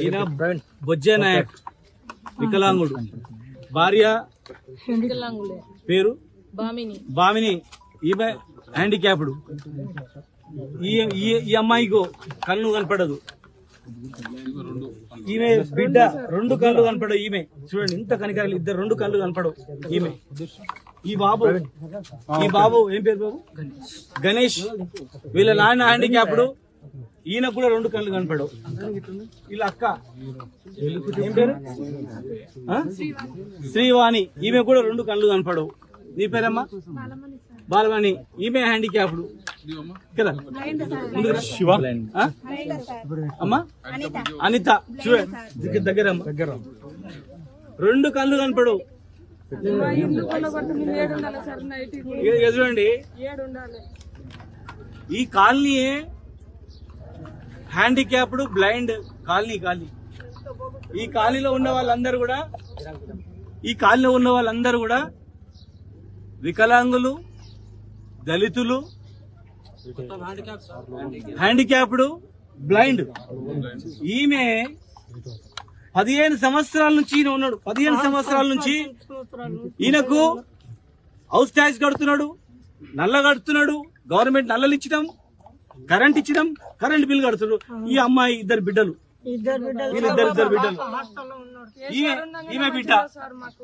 ఈయన బొజ్జే నాయక్ వికలాంగుడు, భార్య పేరు బామిని, ఈమె హ్యాండిక్యాప్డ్. ఈ అమ్మాయికి కళ్ళు కనపడదు, ఈమె బిడ్డ రెండు కళ్ళు కనపడవు. ఈమె చూడండి ఇంత కనికరాలు, ఇద్దరు రెండు కళ్ళు కనపడవు. ఈమె ఈ బాబు ఏం పేరు బాబు? గణేష్. వీళ్ళ నాన్న హ్యాండిక్యాప్డ్, ఈయన కూడా రెండు కళ్ళు కనపడవు. వీళ్ళ అక్క ఏం పేరు? శ్రీవాణి, ఈమె కూడా రెండు కళ్ళు కనపడవు. నీ పేరమ్మా? బాలవాణి, ఈమె హ్యాండిక్యాప్డ్ కదా. శివ అమ్మా అనిత, చూడండి దగ్గర రెండు కళ్ళు కనపడవు. చూడండి ఈ కాలనీ హ్యాండిక్యాప్డ్ బ్లైండ్ కాలనీ. ఈ కాలనీలో ఉన్న వాళ్ళందరూ కూడా వికలాంగులు, దళితులు, హ్యాండిక్యాప్డ్, బ్లైండ్. ఈమె 15 సంవత్సరాల నుంచి ఈయన ఉన్నాడు. 15 సంవత్సరాల నుంచి ఈయనకు హౌస్ ట్యాక్స్ కడుతున్నాడు, నల్ల కడుతున్నాడు, గవర్నమెంట్ నల్లలు ఇచ్చినాం, కరెంట్ ఇచ్చినాం, కరెంట్ బిల్ కడుతున్నాడు. ఈ అమ్మాయి ఇద్దరు బిడ్డలు, వీళ్ళిద్దరు బిడ్డలు. ఈమె బిడ్డ.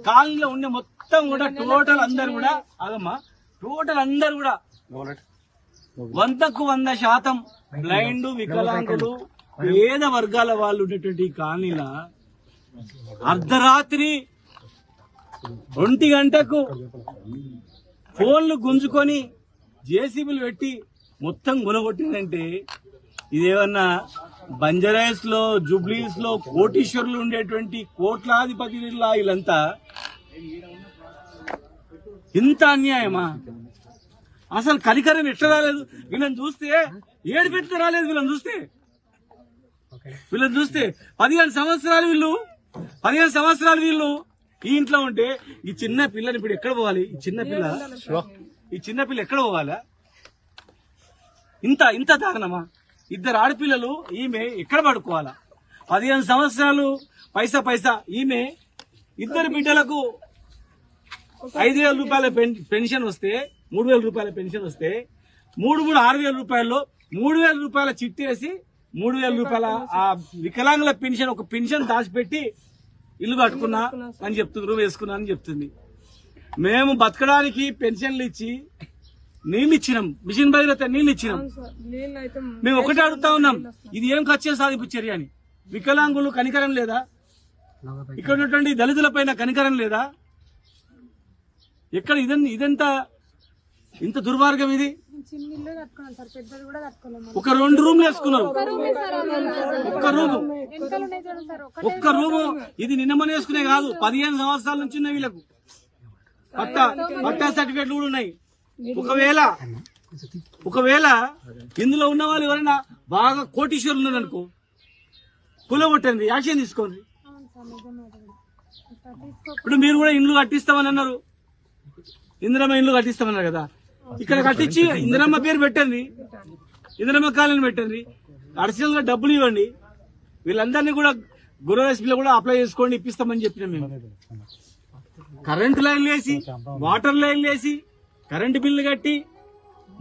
కాలనీలో ఉండే మొత్తం కూడా టోటల్ అందరు కూడా 100కు 100% బ్లైండ్, వికలాంగులు, పేద వర్గాల వాళ్ళు ఉండేటువంటి కాలనీల అర్ధరాత్రి 1 గంటకు ఫోన్లు గుంజుకొని జేసీబీలు పెట్టి మొత్తం గుణగొట్టిందంటే ఇదేమన్నా బంజారాస్ లో, జూబ్లీస్ లో కోటీశ్వరులు ఉండేటువంటి కోట్లాధిపతిలా వీళ్ళంతా? ఇంత అన్యాయమా? అసలు కనికరం ఎట్లా రాలేదు? వీళ్ళని చూస్తే ఏడుపెట్టు రాలేదు. వీళ్ళని చూస్తే 15 సంవత్సరాలు వీళ్ళు ఈ ఇంట్లో ఉంటే ఈ చిన్న పిల్లని ఇప్పుడు ఎక్కడ పోవాలి? ఈ చిన్న పిల్ల ఎక్కడ పోవాలా? ఇంత దారుణమా? ఇద్దరు ఆడపిల్లలు, ఈమె ఎక్కడ పడుకోవాలా? 15 సంవత్సరాలు పైసా. ఈమె ఇద్దరు బిడ్డలకు 5,000 రూపాయల పెన్షన్ వస్తే, 3,000 రూపాయల పెన్షన్ వస్తే 6,000 రూపాయల్లో 3,000 రూపాయల చిట్టేసి 3,000 రూపాయల ఆ వికలాంగుల పెన్షన్, ఒక పెన్షన్ దాచిపెట్టి ఇల్లు కట్టుకున్నా అని చెప్తుంది, రూమ్ వేసుకున్నా అని చెప్తుంది. మేము బతకడానికి పెన్షన్లు ఇచ్చి నీళ్ళు ఇచ్చినాం, మిషన్ భగీరథ నీళ్ళు ఇచ్చినాం. మేము ఒకటే అడుగుతా ఉన్నాం, ఇది ఏం ఖర్చు సాధింపు చర్య అని. వికలాంగులు కనికరం లేదా? ఇక్కడ ఉన్నటువంటి దళితుల పైన కనికరం లేదా? ఎక్కడ ఇదంతా ఇంత దుర్మార్గం ఇది? ఒక 2 రూమ్లు వేసుకున్నారు, ఒక్క రూము. ఇది నిన్నమని వేసుకునే కాదు, 15 సంవత్సరాల నుంచి ఉన్నాయి వీళ్ళకు. పట్టా సర్టిఫికెట్లు కూడా ఉన్నాయి. ఒకవేళ ఇందులో ఉన్న వాళ్ళు ఎవరైనా బాగా కోటీశ్వరులు ఉన్నారనుకో, కూలగొట్టండి, యాక్షన్ తీసుకోండి. ఇప్పుడు మీరు కూడా ఇండ్లు కట్టిస్తామని అన్నారు, ఇందిరమ్మ ఇండ్లు కట్టిస్తామన్నారు కదా. ఇక్కడ కట్టించి ఇందిరమ్మ పేరు పెట్టండి, ఇందిరమ్మ కాలనీ పెట్టండి, అడిషనల్ గా డబ్బులు ఇవ్వండి. వీళ్ళందరినీ కూడా గృహలక్ష్మిలో కూడా అప్లై చేసుకోండి, ఇప్పిస్తామని చెప్పినాం మేము. కరెంటు లైన్లు వేసి, వాటర్ లైన్లు వేసి, కరెంటు బిల్లు కట్టి,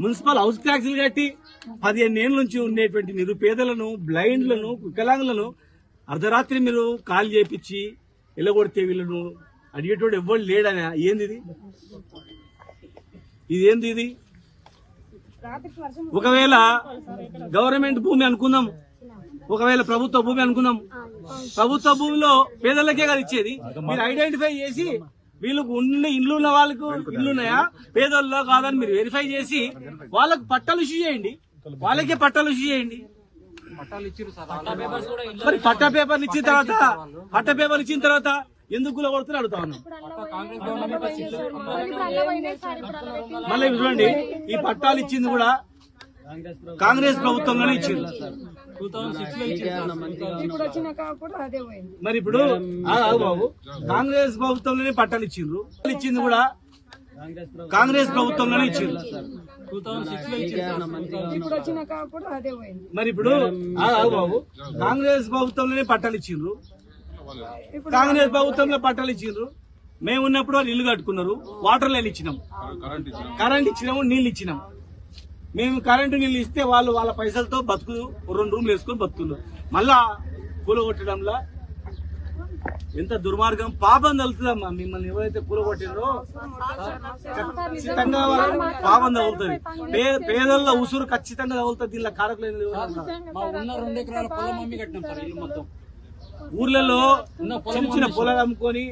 మున్సిపల్ హౌస్ ట్యాక్సులు కట్టి 15 ఏళ్ల నుంచి ఉండేటువంటి నిరుపేదలను, బ్లైండ్లను, వికలాంగులను అర్ధరాత్రి మీరు కాల్ చేపించి ఎల్లగొడితే వీళ్ళను అడిగేటోడు ఎవ్వరు లేడని. ఏంది ఇది? ఒకవేళ గవర్నమెంట్ భూమి అనుకుందాం, ఒకవేళ ప్రభుత్వ భూమి అనుకుందాం, ప్రభుత్వ భూమిలో పేదలకే కదా ఇచ్చేది. మీరు ఐడెంటిఫై చేసి వీళ్ళకు ఉన్న ఇండ్లు ఉన్న వాళ్ళకు ఇల్లున్నాయా, పేదల్లో కాదని మీరు వెరిఫై చేసి వాళ్ళకు పట్టాలు ఇష్యూ చేయండి, వాళ్ళకే పట్టాలు ఇష్యూ చేయండి. మరి పట్టా పేపర్లు ఇచ్చిన తర్వాత ఎందుకు కొడుతున్నా అడుగుతా ఉన్నాం. మళ్ళీ చూడండి, ఈ పట్టాలు ఇచ్చింది కూడా కాంగ్రెస్ ప్రభుత్వంలోనే ఇచ్చింది. మరి ఇప్పుడు బాబు కాంగ్రెస్ ప్రభుత్వంలోనే పట్టాలు ఇచ్చింది కూడా కాంగ్రెస్ ప్రభుత్వంలోనే ఇచ్చిండ్రు. మరి ఇప్పుడు బాబు కాంగ్రెస్ ప్రభుత్వంలోనే పట్టాలు ఇచ్చిండ్రు, కాంగ్రెస్ ప్రభుత్వంలో పట్టాలు ఇచ్చిండ్రు. మేము ఉన్నప్పుడు వాళ్ళు ఇల్లు కట్టుకున్నారు, వాటర్ లైన్ ఇచ్చినాం, కరెంట్ ఇచ్చినాము, నీళ్ళు ఇచ్చినాం. మేము కరెంటు నీళ్ళు ఇస్తే వాళ్ళు వాళ్ళ పైసలతో బతుకు 2 రూమ్లు వేసుకొని బతుకున్నారు. మళ్ళా కూలగొట్టడంలా ఎంత దుర్మార్గం, పాపం తగులుతుందమ్మా. మిమ్మల్ని ఎవరైతే కూలగొట్టినరో ఖచ్చితంగా పాపం తగులుతుంది. పేదల్లో ఉసురు ఖచ్చితంగా తగులుతుంది. దీనిలో కారకులేదు. ఊర్లలో చిన్న చిన్న పొలాలు అమ్ముకొని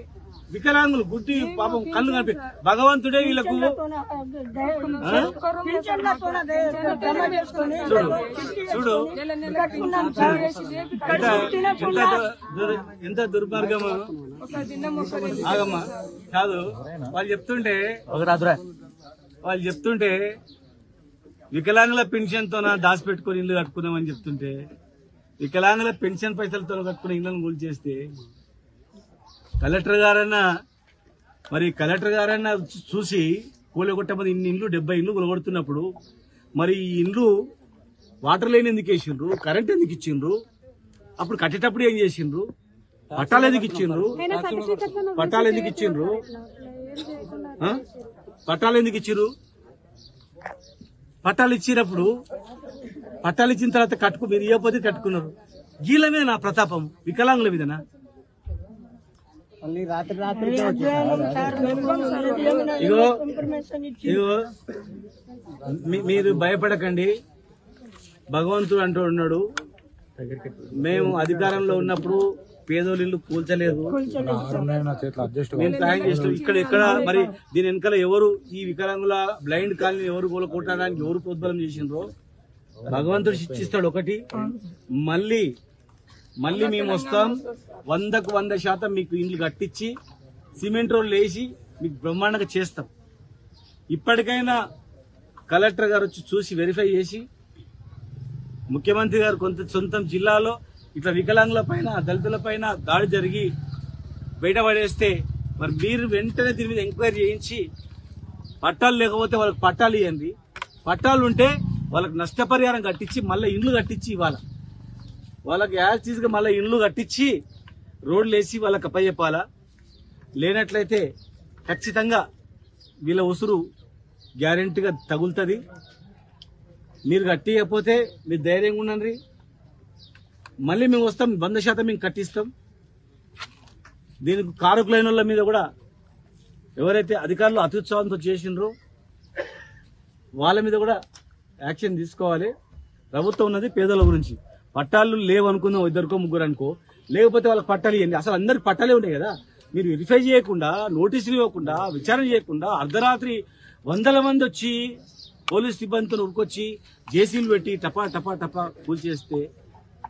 వికలాంగులు గుడ్డి పాపం కళ్ళు కనిపి భగవంతుడే వీళ్ళకు చూడు ఎంత దుర్మార్గమా. ఆగమ్మా కాదు, వాళ్ళు చెప్తుంటే వికలాంగుల పెన్షన్ తో దాచిపెట్టుకుని ఇల్లు కట్టుకున్నామని చెప్తుంటే, వికలాంగుల పెన్షన్ పైసలతో కట్టుకుని ఇళ్లను కూల్ చేస్తే కలెక్టర్ గారన్నా చూసి కూలగొట్టమని ఇన్ని ఇండ్లు 70 ఇండ్లు కూలగొడుతున్నప్పుడు మరి ఈ ఇండ్లు వాటర్ లైన్ ఎందుకు వేసిండ్రు, కరెంట్ ఎందుకు ఇచ్చిండ్రు, అప్పుడు కట్టేటప్పుడు ఏం చేసిండ్రు, పట్టాలు ఎందుకు ఇచ్చిండ్రు, పట్టాలు ఇచ్చినప్పుడు పట్టాలు ఇచ్చిన తర్వాత మీరు ఇవ్వకపోతే కట్టుకున్నారు. గీల మీద నా ప్రతాపం వికలాంగుల మీదనా? ఇగో మీరు భయపడకండి, భగవంతుడు అంటూ ఉన్నాడు. మేము అధికారంలో ఉన్నప్పుడు పేదోళ్ళు ఇల్లు కూల్చలేదు, మేము సాయం చేస్తాం. ఇక్కడ మరి దీని వెనకాల ఎవరు ఈ వికలాంగుల బ్లైండ్ కాలనీ ఎవరు కొట్టడానికి ఎవరు ప్రోద్బలం చేసిండ్రో భగవంతుడు శిక్షిస్తాడు. ఒకటి మళ్ళీ మేము వస్తాం, 100కు 100% మీకు ఇండ్లు కట్టించి సిమెంట్ రోడ్లు వేసి మీకు బ్రహ్మాండంగా చేస్తాం. ఇప్పటికైనా కలెక్టర్ గారు వచ్చి చూసి వెరిఫై చేసి, ముఖ్యమంత్రి గారు సొంతం జిల్లాలో ఇట్లా వికలాంగుల పైన దళితుల పైన దాడి జరిగి బయటపడేస్తే మరి మీరు వెంటనే దీని మీద ఎంక్వైరీ చేయించి పట్టాలు లేకపోతే వాళ్ళకి పట్టాలు ఇవ్వండి, పట్టాలు ఉంటే వాళ్ళకి నష్టపరిహారం కట్టించి మళ్ళీ ఇండ్లు కట్టించి ఇవ్వాలి. వాళ్ళకి యాజ్టీజ్గా మళ్ళీ ఇండ్లు కట్టించి రోడ్లు వేసి వాళ్ళకి అప్పచెప్పాలా. లేనట్లయితే ఖచ్చితంగా వీళ్ళ ఉసురు గ్యారెంటీగా తగులుతుంది. మీరు కట్టియకపోతే మీరు ధైర్యంగా ఉండండి, మళ్ళీ మేము వస్తాం, 100% మేము కట్టిస్తాం. దీనికి కారకులైన వాళ్ళ మీద కూడా ఎవరైతే అధికారులు అత్యుత్సాహంతో చేసిండ్రో వాళ్ళ మీద కూడా యాక్షన్ తీసుకోవాలి. ప్రభుత్వం ఉన్నది పేదల గురించి. పట్టాలు లేవనుకుందాం, 2 3 అనుకో, లేకపోతే వాళ్ళకి పట్టాలు ఇవ్వండి. అసలు అందరికి పట్టాలే ఉన్నాయి కదా. మీరు వెరిఫై చేయకుండా, నోటీసులు ఇవ్వకుండా, విచారణ చేయకుండా అర్ధరాత్రి 100ల మంది వచ్చి పోలీస్ సిబ్బందితో ఉరుకొచ్చి జేసీలు పెట్టి టపా టపా టపా కూల్ చేస్తే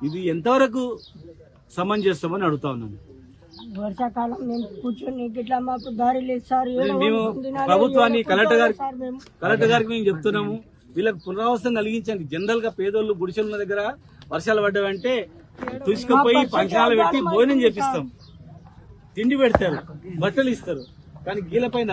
ఇది ఎంతవరకు సమంజసమని అడుగుతా ఉన్నాను. వర్షాకాలం మేము కూర్చొని గిట్లా మాకు దారి లేదు సార్. మేము ప్రభుత్వాన్ని కలెక్టర్ గారికి మేము చెప్తున్నాము, వీళ్ళకి పునరావాసం కలిగించండి. జనరల్ గా పేదోళ్ళు గుడిసెల దగ్గర వర్షాలు పడ్డావంటే తీసుకుపోయి పంచాలు పెట్టి భోజనం చేపిస్తాం, తిండి పెడతారు, బట్టలు ఇస్తారు. కానీ గీల పైన